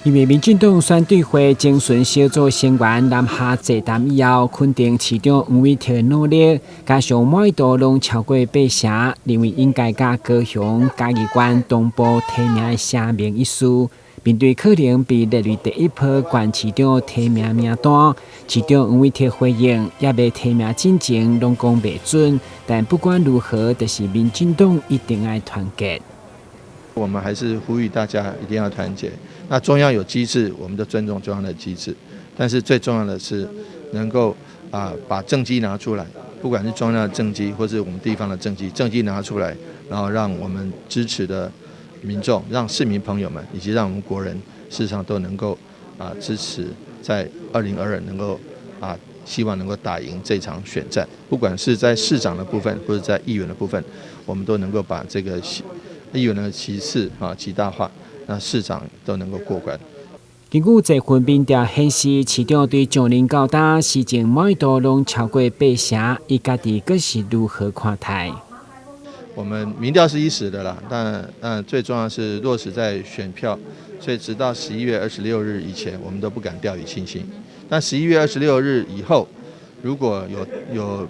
因为民进党选举会精选小组成员南下座谈以后，肯定市长黄伟哲的努力，加上满意度拢超过8成，认为应该甲高雄、嘉义县同步提名的声明一事。面对可能被列入第一波县市长提名名单，市长黄伟哲回应，也未提名进前拢讲未准，但不管如何，就是民进党一定要团结。我们还是呼吁大家一定要团结。那中央有机制，我们就尊重中央的机制。但是最重要的是，能够把政绩拿出来，不管是中央的政绩，或是我们地方的政绩拿出来，然后让我们支持的民众、让市民朋友们，以及让我们国人，事实上都能够支持，在2022能够希望能够打赢这场选战。不管是在市长的部分，或者在议员的部分，我们都能够把这个议员的席次极大化，那市长都能够过关。根据这份民调显示，市长对上任到大施政满意度拢超过8成，伊家己佫是如何看待？我们民调是一时的啦，但最重要是落实在选票，所以直到11月26日以前，我们都不敢掉以轻心。但11月26日以后，如果有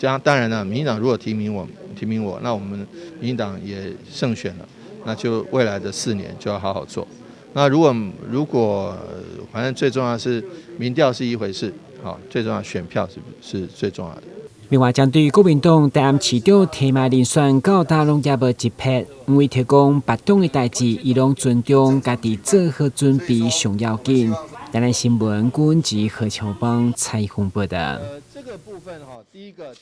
当然了，民进党如果提名我，那我们民进党也胜选了，那就未来的4年就要好好做。那如果反正最重要是民调是一回事，最重要选票是最重要的。另外，针对国民党台南市长提名人选到大拢也无一撇，黄伟哲讲别党的代志，伊拢尊重，家己做好准备上要紧。台南新闻，郭文吉、何乔邦采访报道。这个部分第一个。